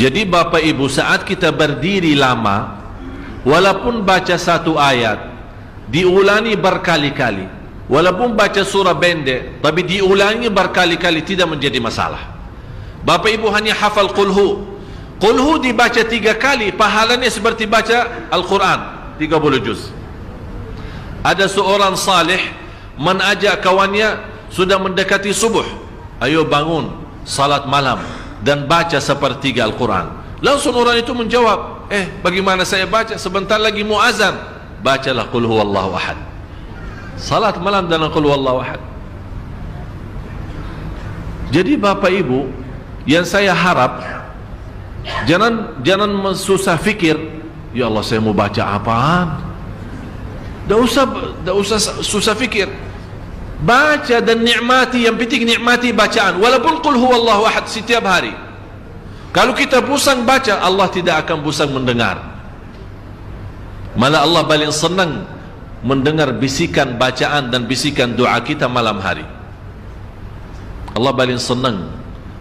Jadi Bapak Ibu, saat kita berdiri lama, walaupun baca satu ayat diulangi berkali-kali, walaupun baca surah pendek tapi diulangi berkali-kali, tidak menjadi masalah. Bapak Ibu hanya hafal Qulhu dibaca 3 kali, pahalanya seperti baca Al-Quran 30 juz. Ada seorang salih mengajak kawannya, sudah mendekati subuh, ayo bangun salat malam dan baca sepertiga Al-Quran. Langsung orang itu menjawab, bagaimana saya baca, sebentar lagi mau azan. Bacalah Qul huwallahu ahad, salat malam dan Qul huwallahu ahad. Jadi Bapak Ibu, yang saya harap, jangan susah fikir, ya Allah saya mau baca apaan. Tak usah susah fikir, baca dan nikmati. Yang penting nikmati bacaan, walaupun Qul huwallahu ahad setiap hari. Kalau kita pusing baca, Allah tidak akan pusing mendengar. Malah Allah paling senang mendengar bisikan bacaan dan bisikan doa kita malam hari. Allah paling senang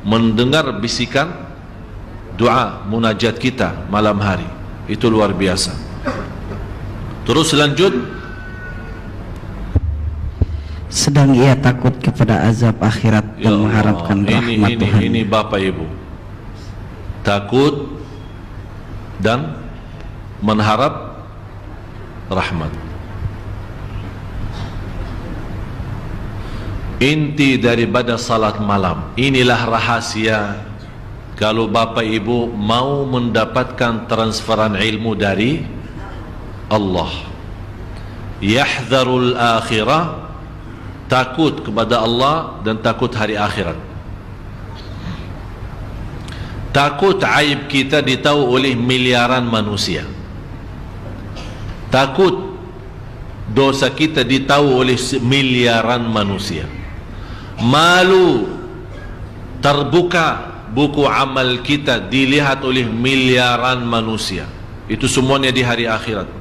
mendengar bisikan doa munajat kita malam hari. Itu luar biasa. Terus lanjut. Sedang ia takut kepada azab akhirat dan mengharapkan rahmat Tuhan. Ini Bapak Ibu, takut dan mengharap rahmat. Inti daripada salat malam, inilah rahasia kalau Bapak Ibu mau mendapatkan transferan ilmu dari Allah. Yahdharul akhirah, takut kepada Allah dan takut hari akhirat. Takut aib kita ditahu oleh miliaran manusia. Takut dosa kita ditahu oleh miliaran manusia. Malu terbuka buku amal kita dilihat oleh miliaran manusia. Itu semuanya di hari akhirat.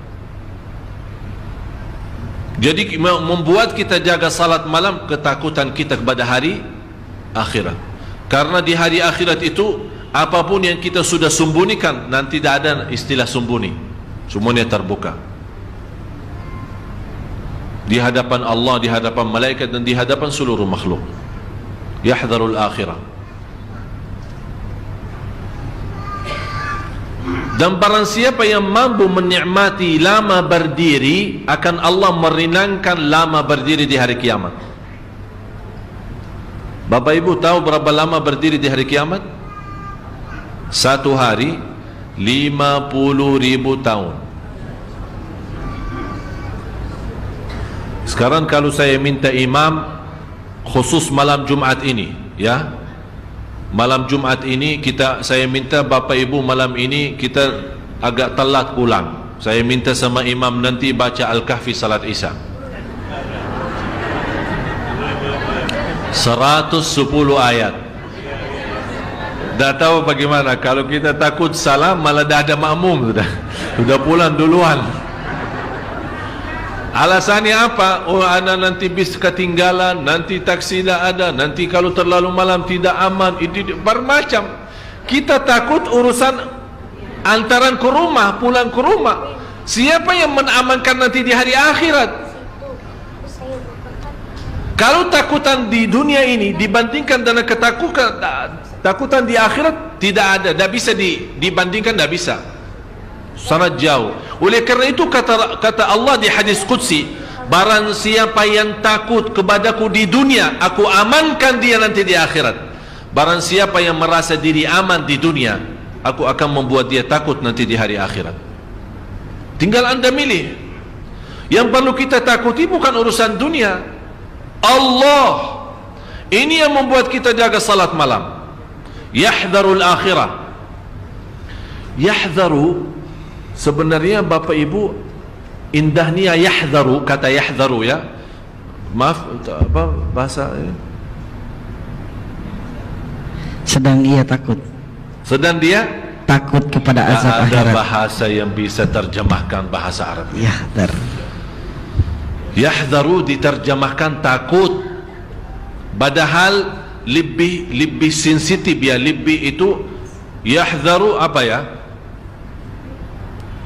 Jadi membuat kita jaga salat malam ketakutan kita kepada hari akhirat. Karena di hari akhirat itu apapun yang kita sudah sembunyikan, nanti tidak ada istilah sembunyi, semuanya terbuka di hadapan Allah, di hadapan malaikat dan di hadapan seluruh makhluk. Yahdharul akhirah. Dan barang siapa yang mampu menikmati lama berdiri, akan Allah meringankan lama berdiri di hari kiamat. Bapak Ibu tahu berapa lama berdiri di hari kiamat? Satu hari 50.000 tahun. Sekarang kalau saya minta imam khusus malam Jumat ini, ya, malam Jumat ini saya minta Bapak Ibu malam ini kita agak telat pulang. Saya minta sama imam nanti baca Al-Kahfi salat Isya 110 ayat. Dah tahu bagaimana kalau kita takut salah, malah dah ada makmum, sudah pulang duluan. Alasannya apa? Oh, anak nanti bis ketinggalan, nanti taksi tidak ada, nanti kalau terlalu malam tidak aman. Itu bermacam. Kita takut urusan antaran ke rumah, pulang ke rumah. Siapa yang menamankan nanti di hari akhirat? Kalau takutan di dunia ini dibandingkan dengan takutan di akhirat, tidak ada, tidak bisa dibandingkan, tidak bisa, sangat jauh. Oleh kerana itu kata Allah di hadis qudsi, barang siapa yang takut kepadaku di dunia, aku amankan dia nanti di akhirat. Barang siapa yang merasa diri aman di dunia, aku akan membuat dia takut nanti di hari akhirat. Tinggal anda milih. Yang perlu kita takuti bukan urusan dunia, Allah. Ini yang membuat kita jaga salat malam. Yahdharul akhirah. Yahdharu sebenarnya Bapak Ibu, indahnya yahdharu, kata yahdharu, ya, maaf apa bahasa ya? Sedang ia takut, sedang dia takut kepada azab akhirat. Ada bahasa yang bisa terjemahkan bahasa Arab. Yahdhar. Yahdharu diterjemahkan takut, padahal lebih sensitif, ya, lebih itu Yahdharu apa ya?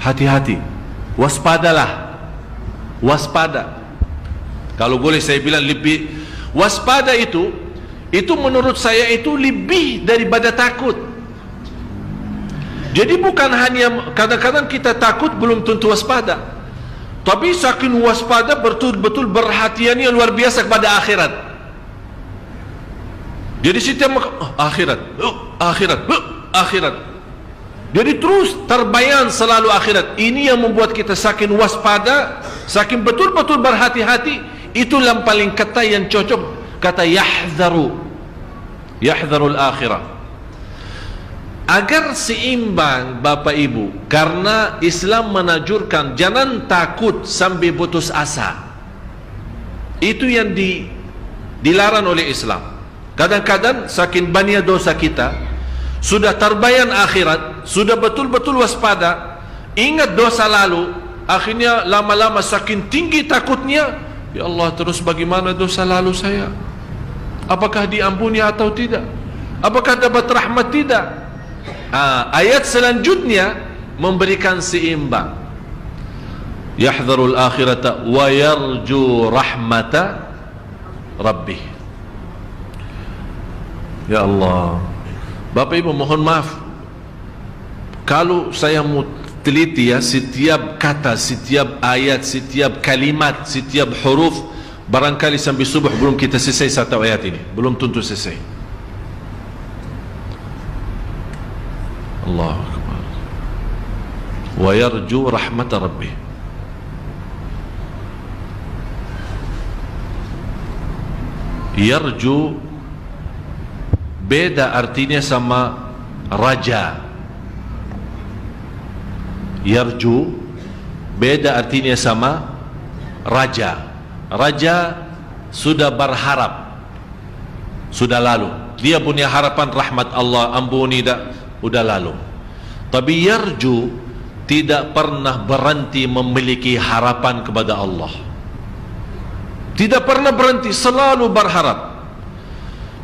Hati-hati, waspadalah, waspada. Kalau boleh saya bilang lebih, waspada itu menurut saya itu lebih daripada takut. Jadi bukan hanya kadang-kadang kita takut belum tentu waspada, tapi saking waspada betul-betul perhatiannya luar biasa kepada akhirat. Jadi setiap akhirat, akhirat. Jadi terus terbayang selalu akhirat. Ini yang membuat kita saking waspada, saking betul-betul berhati-hati. Itulah yang paling kata yang cocok, kata yahdharul akhirah. Agar seimbang Bapak Ibu, karena Islam menanjurkan jangan takut sampai putus asa. Itu yang dilarang oleh Islam. Kadang-kadang saking banyak dosa kita, sudah terbayang akhirat, sudah betul-betul waspada, ingat dosa lalu, akhirnya lama-lama saking tinggi takutnya, ya Allah, terus bagaimana dosa lalu saya? Apakah diampuni atau tidak? Apakah dapat rahmat tidak? Ayat selanjutnya memberikan seimbang. Yahdharul akhirata wa yarju rahmata rabbih. Ya Allah, Bapak Ibu mohon maaf kalau saya mau teliti ya setiap kata, setiap ayat, setiap kalimat, setiap huruf. Barangkali sampai subuh belum kita selesai satu ayat ini, belum tentu selesai. Allahu Akbar. Wa yarju rahmat rabbih. Yarju beda artinya sama raja. Yarju beda artinya sama raja. Raja sudah berharap, sudah lalu. Dia punya harapan rahmat Allah, ampuni dah, sudah lalu. Tapi yarju tidak pernah berhenti memiliki harapan kepada Allah. Tidak pernah berhenti, selalu berharap.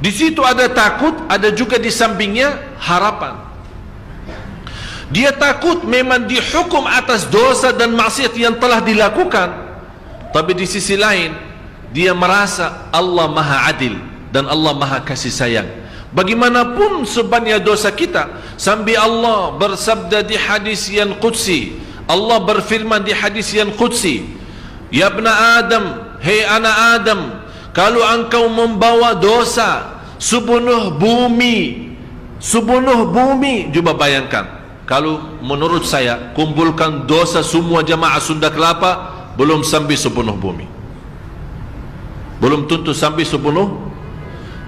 Di situ ada takut, ada juga di sampingnya harapan. Dia takut memang dihukum atas dosa dan maksiat yang telah dilakukan, tapi di sisi lain dia merasa Allah Maha Adil dan Allah Maha Kasih Sayang. Bagaimanapun sebanyak dosa kita, sampai Allah bersabda di hadis yang qudsi, Allah berfirman di hadis yang qudsi, ya ibna Adam, hei anak Adam, kalau engkau membawa dosa sepenuh bumi, coba bayangkan, kalau menurut saya kumpulkan dosa semua jamaah Sunda Kelapa, belum sampai sepenuh bumi, belum tentu sampai sepenuh.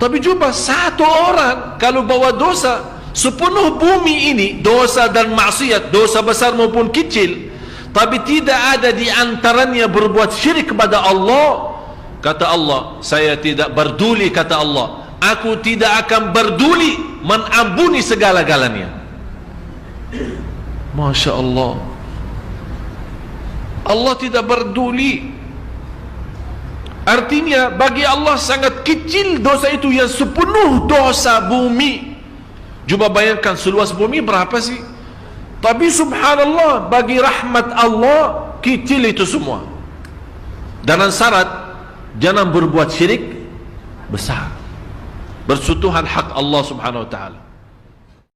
Tapi coba satu orang kalau bawa dosa sepenuh bumi ini, dosa dan maksiat, dosa besar maupun kecil, tapi tidak ada di antaranya berbuat syirik kepada Allah, kata Allah, saya tidak berduli, kata Allah, aku tidak akan berduli mengampuni segala-galanya. Masya Allah, Allah tidak berduli. Artinya bagi Allah sangat kecil dosa itu yang sepenuh dosa bumi. Coba bayangkan seluas bumi berapa sih? Tapi subhanallah, bagi rahmat Allah kecil itu semua. Dengan syarat jangan berbuat syirik besar, bersentuhan hak Allah subhanahu wa ta'ala.